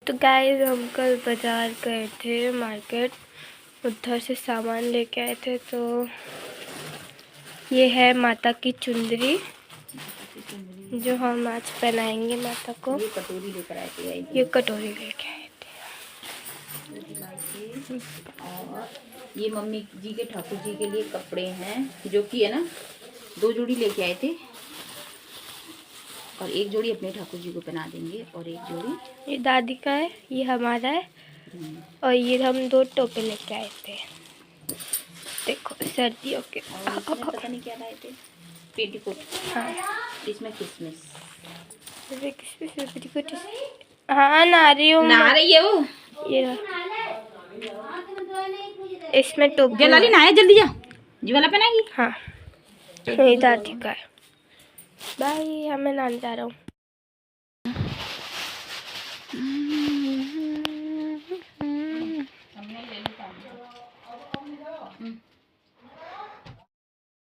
तो गाइस हम कल बाज़ार गए थे मार्केट, उधर से सामान लेके आए थे। तो ये है माता की चुंदरी जो हम आज पहनाएंगे माता को। ये कटोरी लेकर आए थे। ये कटोरी लेके आए थे। और ये मम्मी जी के ठाकुर जी के लिए कपड़े हैं, जो कि है ना 2 जोड़ी लेके आए थे, और एक जोड़ी अपने ठाकुर जी को पहना देंगे और एक जोड़ी ये दादी का है, ये हमारा है। और ये हम 2 टोपे लेके आए थे। देखो सर्दियों के। और इसमें पता नहीं क्या लाए थे, पेटीकोट। हाँ इसमें किसमिस। हाँ नहा रही है वो। ये इसमें टोपी जलाली नहाया, जल्दी जा, जी वाला पहनाएगी। हाँ ये दादी का है। बाय, हमें नहाने जा रहा हूँ।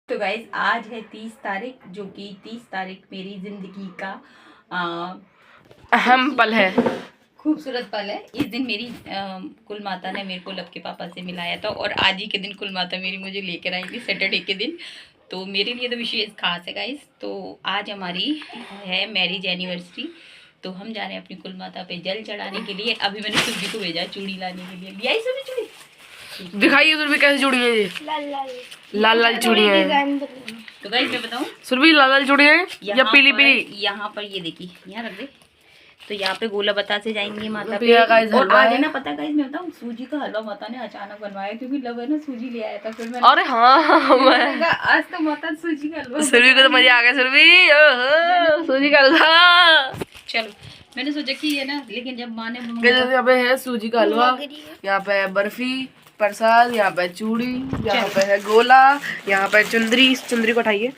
तो गाइज आज है 30 तारीख, जो कि 30 तारीख मेरी जिंदगी का अहम पल है, खूबसूरत पल है। इस दिन मेरी कुल माता ने मेरे को लब के पापा से मिलाया था, और आज ही के दिन कुल माता मेरी मुझे लेकर आई थी, सैटरडे के दिन। तो मेरे लिए तो विशेष खास है गाइज। तो आज हमारी है मैरिज एनिवर्सरी, तो हम जा रहे हैं अपनी कुल माता पे जल चढ़ाने के लिए। अभी मैंने सुरभि को भेजा चूड़ी लाने के लिए। लिया सुरभि चूड़ी, दिखाइए सुरभि कैसी चूड़ी है ये। लाल लाल चूड़ी है। तो गाइज मैं बताऊँ, सुरभि लाल लाल चूड़ी है या पीली पीली? यहाँ पर ये देखिए, यहाँ रख दे। तो यहाँ पे गोला बता से जाएंगे माता पे। पे। और आज है ना, पता गाइस मैं बताऊँ, सूजी का हलवा माता ने अचानक बनवाया, क्योंकि लव है ना सूजी ले आया था। फिर मैंने अरे हाँ मैं आज तो माता सूजी का हलवा। सुरभि को तो मजा आ गया। सुरभि सूजी का हलवा। चलो मैंने सोचा कि है ना, लेकिन जब माँ ने यहाँ पे है सूजी का हलवा, यहाँ पे है बर्फी प्रसाद, यहाँ पे चूड़ी, यहाँ पे है गोला, यहाँ पे चुंदरी, इस चुंदरी को उठाइए,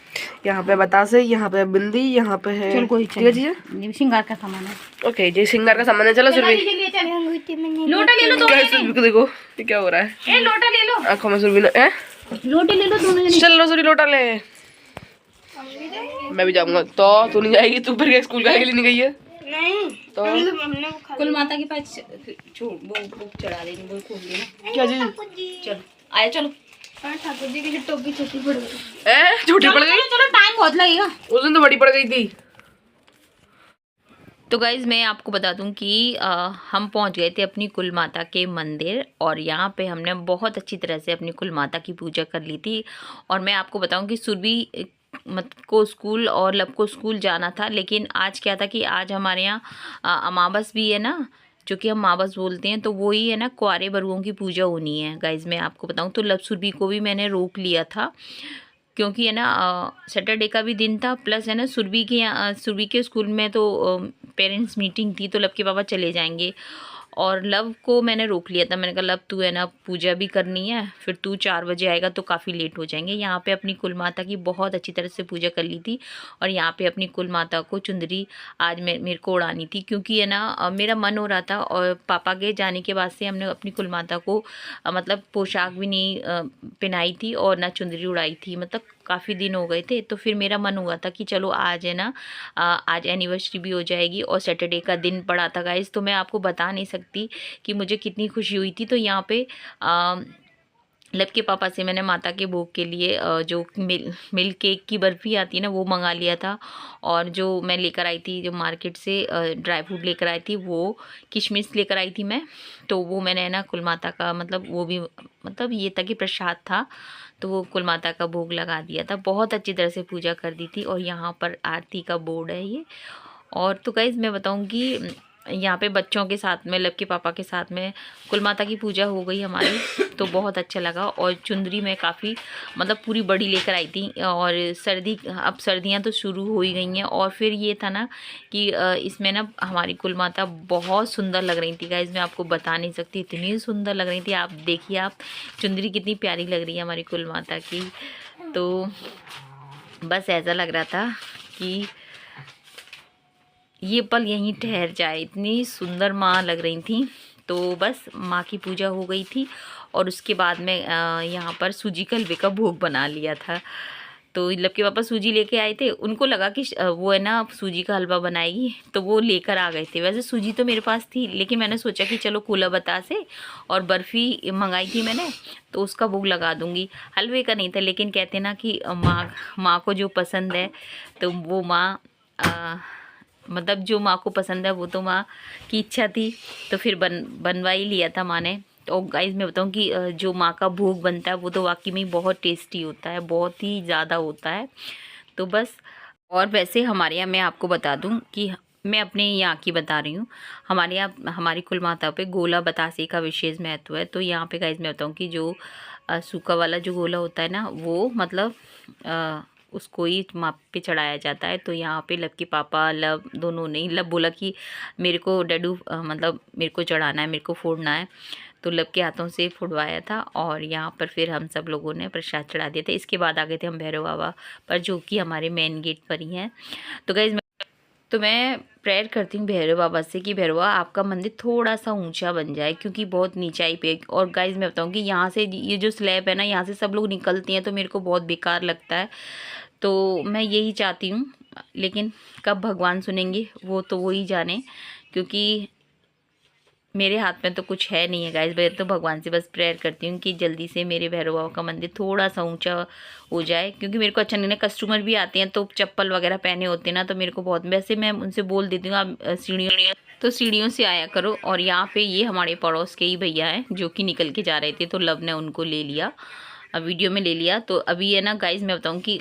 यहाँ पे बतासे, यहाँ पे बिंदी, यहाँ पे है श्रृंगार का सामान है। ओके जी, श्रृंगार का सामान है। चलो सुरभि लोटा ले लो दोनों। सुरभि को देखो ये क्या हो रहा है। लोटा ले लो, आंखों में सुरभि ने लोटे ले लो दोनों जने। चल लो सुरभि लोटा ले। मैं भी जाऊंगा। तो तू नहीं जाएगी? तू फिर स्कूल का के लिए नहीं गई है? नहीं तो कुल माता के पास वो बुक चढ़ा देंगे, वो खोल देना। क्या जी? चलो आया, चलो। ठाकुर जी की टोपी छोटी पड़ गई। छोटी पड़ गई? चलो टाइम बहुत लगेगा। उस दिन तो बड़ी पड़ गई थी। तो गाइज़ मैं आपको बता दूं कि हम पहुंच गए थे अपनी कुल माता के मंदिर, और यहाँ पे हमने बहुत अच्छी तरह से अपनी कुल माता की पूजा कर ली थी। और मैं आपको बताऊं कि सुरभि को स्कूल और लब को स्कूल जाना था, लेकिन आज क्या था कि आज हमारे यहाँ अमावस भी है ना, जो कि हम अमावस बोलते हैं। तो वही है ना, कुंवारे बरुओं की पूजा होनी है गाइज़। मैं आपको बताऊँ तो लब सुरभि को भी मैंने रोक लिया था, क्योंकि है ना सैटरडे का भी दिन था, प्लस है ना सुरभि के स्कूल में तो पेरेंट्स मीटिंग थी, तो लब के पापा चले जाएंगे। और लव को मैंने रोक लिया था। मैंने कहा लव तू है ना पूजा भी करनी है, फिर तू 4 बजे आएगा तो काफ़ी लेट हो जाएंगे। यहाँ पे अपनी कुल माता की बहुत अच्छी तरह से पूजा कर ली थी, और यहाँ पे अपनी कुल माता को चुंदरी आज मेरे को उड़ानी थी, क्योंकि है ना मेरा मन हो रहा था। और पापा के जाने के बाद से हमने अपनी कुल माता को मतलब पोशाक भी नहीं पहनाई थी और ना चुंदरी उड़ाई थी, मतलब काफ़ी दिन हो गए थे। तो फिर मेरा मन हुआ था कि चलो आज है ना आज एनिवर्सरी भी हो जाएगी, और सैटरडे का दिन पड़ा था गाइस। तो मैं आपको बता नहीं सकती कि मुझे कितनी खुशी हुई थी। तो यहाँ पे लब के पापा से मैंने माता के भोग के लिए जो मिल्क केक की बर्फ़ी आती है ना, वो मंगा लिया था। और जो मैं लेकर आई थी, जो मार्केट से ड्राई फ्रूट लेकर आई थी, वो किशमिश लेकर आई थी मैं। तो वो मैंने ना कुल माता का मतलब वो भी मतलब ये था कि प्रसाद था, तो वो कुल माता का भोग लगा दिया था। बहुत अच्छी तरह से पूजा कर दी थी। और यहाँ पर आरती का बोर्ड है ये। और तो गाइस मैं बताऊँगी, यहाँ पे बच्चों के साथ में, लब के पापा के साथ में कुल माता की पूजा हो गई हमारी, तो बहुत अच्छा लगा। और चुंदरी में काफ़ी मतलब पूरी बड़ी लेकर आई थी। और अब सर्दियाँ तो शुरू हो ही गई हैं, और फिर ये था ना कि इसमें ना हमारी कुल माता बहुत सुंदर लग रही थी गाइस। मैं आपको बता नहीं सकती, इतनी सुंदर लग रही थी। आप देखिए, आप चुंदरी कितनी प्यारी लग रही है हमारी कुल माता की। तो बस ऐसा लग रहा था कि ये पल यहीं ठहर जाए, इतनी सुंदर माँ लग रही थी। तो बस माँ की पूजा हो गई थी, और उसके बाद में यहाँ पर सूजी के हलवे का भोग बना लिया था। तो लब के पापा सूजी लेके आए थे, उनको लगा कि वो है ना सूजी का हलवा बनाएगी, तो वो लेकर आ गए थे। वैसे सूजी तो मेरे पास थी, लेकिन मैंने सोचा कि चलो कूला बता से और बर्फ़ी मंगाई थी मैंने, तो उसका भोग लगा दूँगी। हलवे का नहीं था, लेकिन कहते ना कि माँ को जो पसंद है तो वो माँ मतलब जो माँ को पसंद है वो तो माँ की इच्छा थी, तो फिर बनवा ही लिया था माँ ने। तो गाइस मैं बताऊँ कि जो माँ का भोग बनता है वो तो वाकई में बहुत टेस्टी होता है, बहुत ही ज़्यादा होता है। तो बस, और वैसे हमारे यहाँ मैं आपको बता दूँ कि मैं अपने यहाँ की बता रही हूँ, हमारे यहाँ हमारी कुल माता पे गोला बतासे का विशेष महत्व है। तो यहाँ पे गाइस मैं बताऊँ कि जो सूखा वाला जो गोला होता है ना, वो मतलब उसको ही माँ पे चढ़ाया जाता है। तो यहाँ पे लब के पापा, लब दोनों ने, लब बोला कि मेरे को डैडू मतलब मेरे को चढ़ाना है, मेरे को फोड़ना है, तो लब के हाथों से फुड़वाया था। और यहाँ पर फिर हम सब लोगों ने प्रसाद चढ़ा दिया था। इसके बाद आ गए थे हम भैरव बाबा पर, जो कि हमारे मेन गेट पर ही हैं। तो गाइज मैं प्रेयर करती हूँ भैरव बाबा से कि भैरव बाबा आपका मंदिर थोड़ा सा ऊंचा बन जाए, क्योंकि बहुत नीचाई पे। और गाइज मैं बताऊँ कि यहाँ से ये जो स्लैब है ना, यहाँ से सब लोग निकलती हैं तो मेरे को बहुत बेकार लगता है। तो मैं यही चाहती हूँ, लेकिन कब भगवान सुनेंगे वो तो वो ही जाने, क्योंकि मेरे हाथ में तो कुछ है नहीं है गाइस। मैं तो भगवान से बस प्रेयर करती हूँ कि जल्दी से मेरे भैरव बाबा का मंदिर थोड़ा सा ऊंचा हो जाए, क्योंकि मेरे को अच्छा नहीं है। कस्टमर भी आते हैं तो चप्पल वगैरह पहने होते हैं ना, तो मेरे को बहुत, वैसे मैं उनसे बोल देती हूँ आप सीढ़ियों से आया करो। और यहाँ पे ये हमारे पड़ोस के ही भैया हैं जो कि निकल के जा रहे थे, तो लब ने उनको ले लिया, वीडियो में ले लिया। तो अभी है ना गाइज मैं बताऊँ कि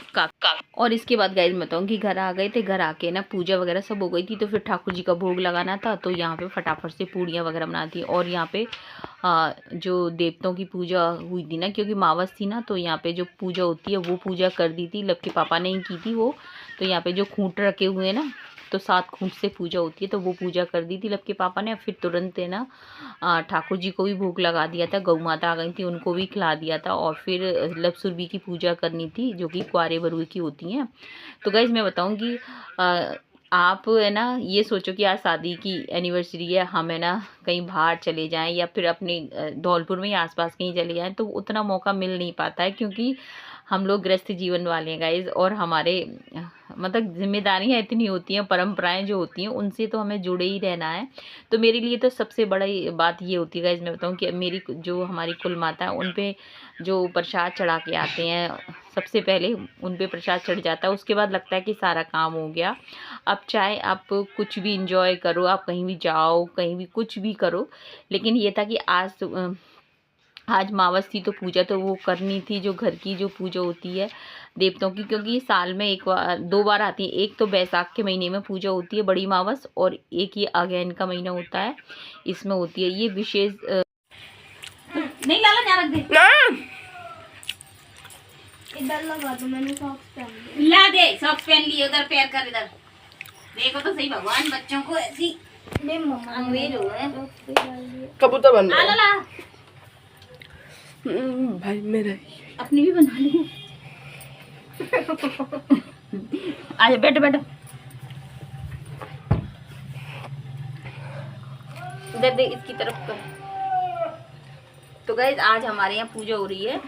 और इसके बाद गाइज मैं बताऊँ कि घर आ गए थे। घर आके ना पूजा वगैरह सब हो गई थी, तो फिर ठाकुर जी का भोग लगाना था। तो यहाँ पे फटाफट से पूड़ियाँ वगैरह बना थी। और यहाँ पे जो देवताओं की पूजा हुई थी ना, क्योंकि मावस थी ना, तो यहाँ पे जो पूजा होती है वो पूजा कर दी थी। लब के पापा ने ही की थी वो। तो यहाँ पे जो खूंट रखे हुए हैं ना, तो 7 खूंट से पूजा होती है, तो वो पूजा कर दी थी लब के पापा ने। फिर तुरंत है ना ठाकुर जी को भी भोग लगा दिया था। गौ माता आ गई थी, उनको भी खिला दिया था। और फिर लब सुरभि की पूजा करनी थी, जो कि कुंवारे बरुए की होती हैं। तो गाइज मैं बताऊँ कि आप है ना ये सोचो कि आज शादी की एनिवर्सरी है, हम है ना कहीं बाहर चले जाएं या फिर अपने धौलपुर में ही आसपास कहीं चले जाएं, तो उतना मौका मिल नहीं पाता है, क्योंकि हम लोग गृहस्थ जीवन वाले हैं गाइज। और हमारे मतलब जिम्मेदारियां इतनी होती हैं, परंपराएं जो होती हैं उनसे तो हमें जुड़े ही रहना है। तो मेरे लिए तो सबसे बड़ी बात ये होती है गाइज मैं बताऊँ कि मेरी जो हमारी कुल माता है उन पे जो प्रसाद चढ़ा के आते हैं, सबसे पहले उन पे प्रसाद चढ़ जाता है। उसके बाद लगता है कि सारा काम हो गया। अब चाहे आप कुछ भी इंजॉय करो, आप कहीं भी जाओ, कहीं भी कुछ भी करो, लेकिन ये था कि आज मावस थी तो पूजा तो वो करनी थी, जो घर की जो पूजा होती है देवताओं की, क्योंकि साल में 2 बार आती है। एक तो बैसाख के महीने में पूजा होती है बड़ी मावस, और एक ये अगैन का महीना होता है, इसमें होती है ये विशेष। नहीं लाला जा रख दे ना, इधर लगा दो, मैंने सॉक्स पहन लिए। ला दे, सॉक्स पहन लिए, उधर पैर कर, इधर देखो तो सही, भगवान बच्चों को ऐसी अंग्रेज हो गए। कबूतर बन ला भाई मेरा अपनी भी बना ली। आजा बैठो बैठो, इधर देख, इसकी तरफ कर। तो गाइस आज हमारे यहाँ पूजा हो रही है,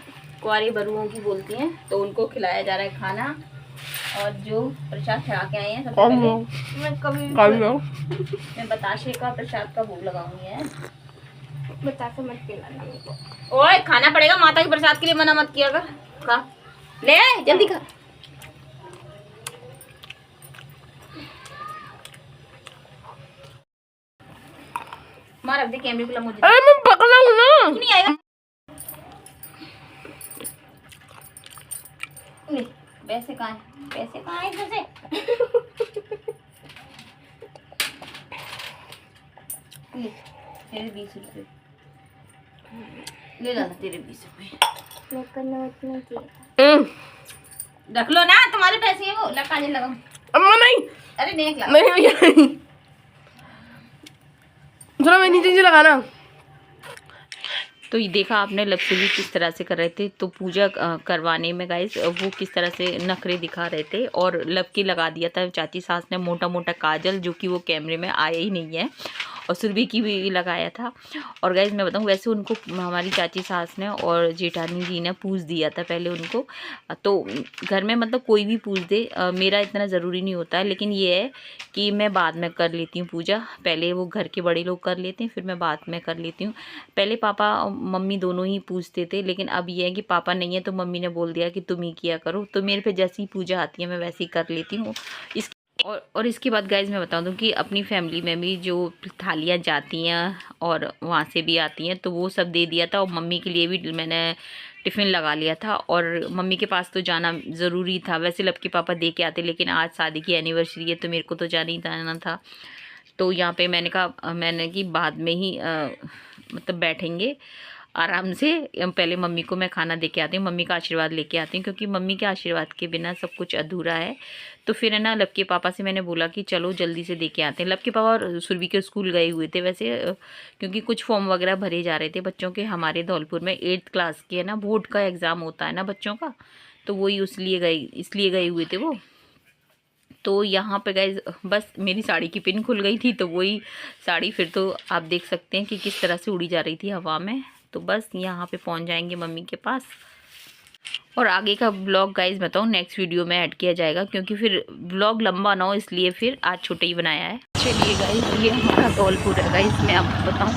कुंवारी बरुओं की बोलती हैं, तो उनको खिलाया जा रहा है खाना। और जो प्रसाद चढ़ा के आए हैं सबसे पहले मैं बताशे का प्रसाद का भोग लगाऊंगी है। बतासे मत खिलाना। ओए खाना पड़ेगा, माता के प्रसाद के लिए मना मत किया कर। खा ले, जल्दी खा। मार रख दे कैमरे को, मुझे अरे मैं पकड़ा हूँ ना, नहीं आएगा। ले पैसे कहाँ हैं, पैसे कहाँ हैं इधर से। ले तेरे 20 रुपए ले ला, तेरे 20 रुपए रख लो ना, तुम्हारे पैसे हैं वो। लगा दे, लगा। अम्मा नहीं, अरे देख ला, नहीं भैया नहीं, चलो मैं नीचे लगाना। तो ये देखा आपने लपसुली किस तरह से कर रहे थे। तो पूजा करवाने में गाइस वो किस तरह से नखरे दिखा रहे थे। और लब की लगा दिया था चाची सास ने मोटा मोटा काजल, जो कि वो कैमरे में आया ही नहीं है। और सुरभि की भी लगाया था। और गाइस मैं बताऊँ, वैसे उनको हमारी चाची सास ने और जेठानी जी ने पूछ दिया था पहले उनको। तो घर में मतलब कोई भी पूछ दे, मेरा इतना ज़रूरी नहीं होता है, लेकिन ये है कि मैं बाद में कर लेती हूँ पूजा। पहले वो घर के बड़े लोग कर लेते हैं, फिर मैं बाद में कर लेती हूँ। पहले पापा और मम्मी दोनों ही पूछते थे, लेकिन अब ये है कि पापा नहीं है तो मम्मी ने बोल दिया कि तुम ही किया करो। तो मेरे पे जैसी पूजा आती है मैं वैसे ही कर लेती हूँ। और इसके बाद गाइज मैं बता दूं कि अपनी फैमिली में भी जो थालियाँ जाती हैं और वहाँ से भी आती हैं, तो वो सब दे दिया था। और मम्मी के लिए भी मैंने टिफ़िन लगा लिया था। और मम्मी के पास तो जाना ज़रूरी था, वैसे लपके पापा दे के आते, लेकिन आज शादी की एनिवर्सरी है तो मेरे को तो जाना था। तो यहाँ पे मैंने कि बाद में ही मतलब बैठेंगे आराम से। पहले मम्मी को मैं खाना दे के आती हूँ, मम्मी का आशीर्वाद लेके आती हूँ, क्योंकि मम्मी के आशीर्वाद के बिना सब कुछ अधूरा है। तो फिर है ना, लपके पापा से मैंने बोला कि चलो जल्दी से दे के आते हैं। लपके पापा और सुरभि के स्कूल गए हुए थे वैसे, क्योंकि कुछ फॉर्म वगैरह भरे जा रहे थे बच्चों के। हमारे धौलपुर में 8th क्लास के है ना, बोर्ड का एग्ज़ाम होता है ना बच्चों का, तो वही इसलिए गए हुए थे वो। तो यहाँ पे गाइज बस मेरी साड़ी की पिन खुल गई थी, तो वही साड़ी फिर तो आप देख सकते हैं कि किस तरह से उड़ी जा रही थी हवा में। तो बस यहाँ पे पहुँच जाएंगे मम्मी के पास। और आगे का ब्लॉग गाइज बताऊँ नेक्स्ट वीडियो में ऐड किया जाएगा, क्योंकि फिर ब्लॉग लंबा ना हो, इसलिए फिर आज छोटे ही बनाया है। चलिए गाइज, ये हमारा धौलपुर है गाइज, मैं आपको बताऊँ।